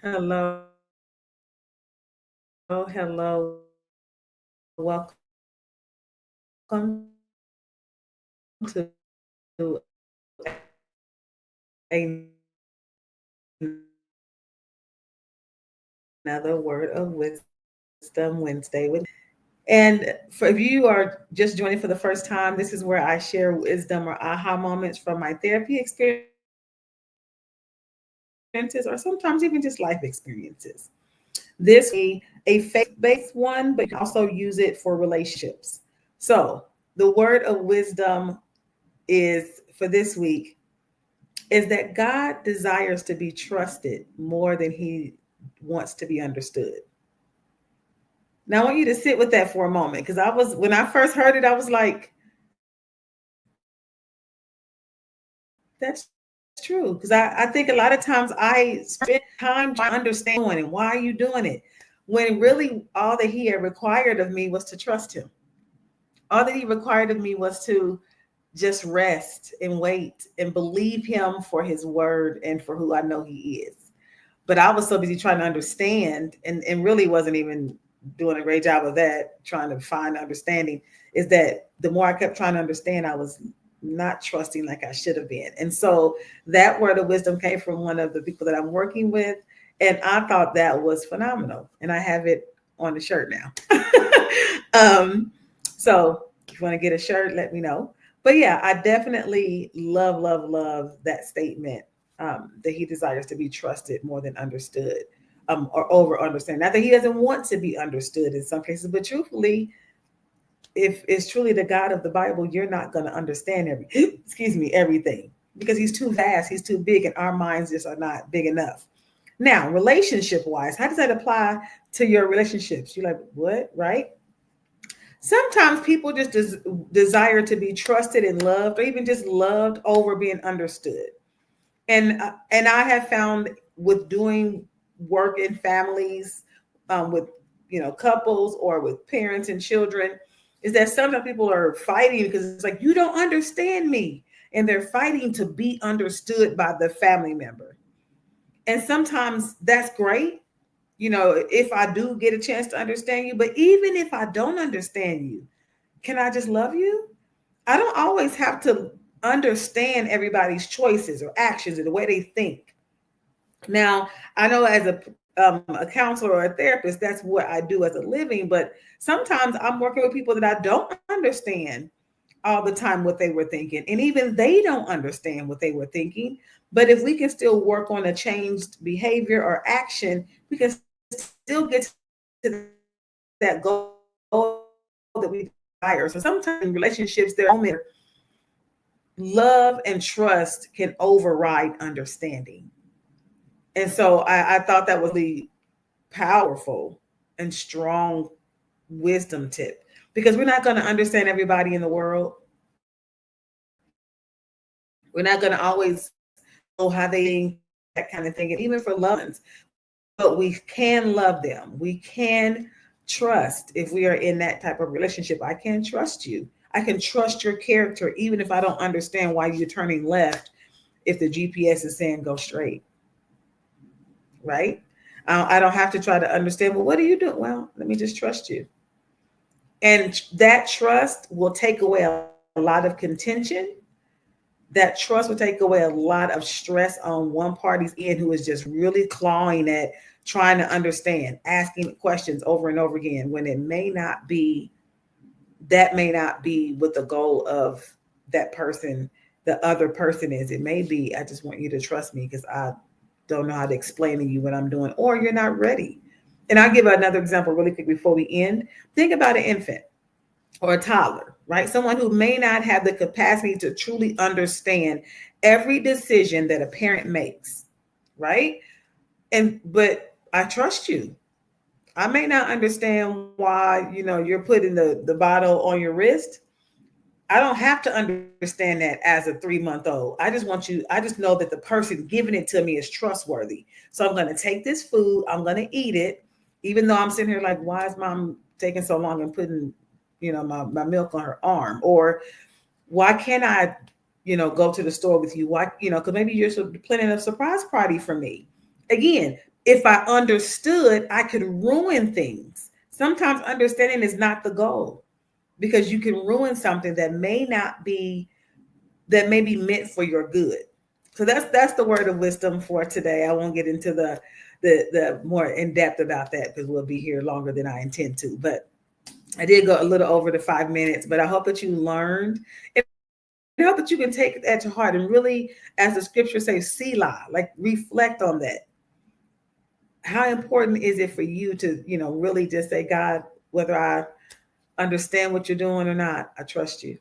Hello, hello. Welcome to another Word of Wisdom Wednesday. And for if you are just joining for the first time, this is where I share wisdom or aha moments from my therapy experiences, or sometimes even just life experiences. This a faith-based one, but you can also use it for relationships. So the word of wisdom is for this week is that God desires to be trusted more than he wants to be understood. Now I want you to sit with that for a moment because when I first heard it, I was like, that's true. Because I think a lot of times I spend time trying to understand and why are you doing it? When really all that he had required of me was to trust him. All that he required of me was to just rest and wait and believe him for his word and for who I know he is. But I was so busy trying to understand and really wasn't even doing a great job of that, trying to find understanding, is that the more I kept trying to understand, I was not trusting like I should have been. And so that word of wisdom came from one of the people that I'm working with. And I thought that was phenomenal. And I have it on the shirt now. So if you want to get a shirt, let me know. But yeah, I definitely love that statement, that he desires to be trusted more than understood, or over understand. Not that he doesn't want to be understood in some cases, but truthfully, if it's truly the God of the Bible, you're not going to understand everything, because he's too vast, he's too big, and our minds just are not big enough. Now, relationship wise, how does that apply to your relationships? You're like, what, right? Sometimes people just desire to be trusted and loved, or even just loved over being understood. And I have found with doing work in families, with couples or with parents and children, is that sometimes people are fighting because it's like, you don't understand me, and they're fighting to be understood by the family member. And sometimes that's great, if I do get a chance to understand you. But even if I don't understand you, can I just love you? I don't always have to understand everybody's choices or actions and the way they think. Now, I know as a counselor or a therapist, that's what I do as a living. But sometimes I'm working with people that I don't understand all the time what they were thinking. And even they don't understand what they were thinking. But if we can still work on a changed behavior or action, we can still get to that goal that we desire. So sometimes in relationships, there are moments love and trust can override understanding. And so I thought that was the powerful and strong wisdom tip, because we're not going to understand everybody in the world. We're not going to always know how they think, that kind of thing. And even for loved ones, but we can love them. We can trust if we are in that type of relationship. I can trust you. I can trust your character, even if I don't understand why you're turning left if the GPS is saying go straight, right? I don't have to try to understand, well, what are you doing? Well, let me just trust you. And that trust will take away a lot of contention. That trust will take away a lot of stress on one party's end, who is just really clawing at trying to understand, asking questions over and over again, when that may not be what the goal of that person, the other person is. It may be, I just want you to trust me because I don't know how to explain to you what I'm doing, or you're not ready. And I'll give another example really quick before we end. Think about an infant or a toddler, right? Someone who may not have the capacity to truly understand every decision that a parent makes, right? But I trust you. I may not understand why, you're putting the bottle on your wrist. I don't have to understand that as a 3-month old. I just know that the person giving it to me is trustworthy. So I'm going to take this food, I'm going to eat it, even though I'm sitting here like, why is mom taking so long and putting, my milk on her arm? Or why can't I, go to the store with you? Why, because maybe you're planning a surprise party for me. Again, If I understood, I could ruin things. Sometimes understanding is not the goal, because you can ruin something that may not be, that may be meant for your good. So that's the word of wisdom for today. I won't get into the more in depth about that, because we'll be here longer than I intend to. But I did go a little over the 5 minutes, but I hope that you learned. And I hope that you can take that to heart and really, as the scripture says, Selah, like reflect on that. How important is it for you to, really just say, God, whether I understand what you're doing or not, I trust you.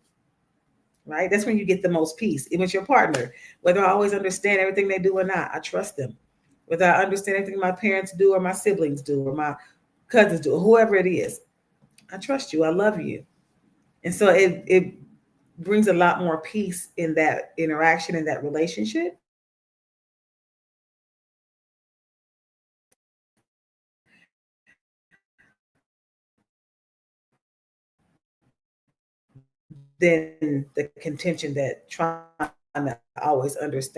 Right? That's when you get the most peace. Even with your partner, whether I always understand everything they do or not, I trust them. Whether I understand everything my parents do or my siblings do or my cousins do or whoever it is, I trust you. I love you. And so it brings a lot more peace in that interaction, in that relationship. Than the contention that trying to always understand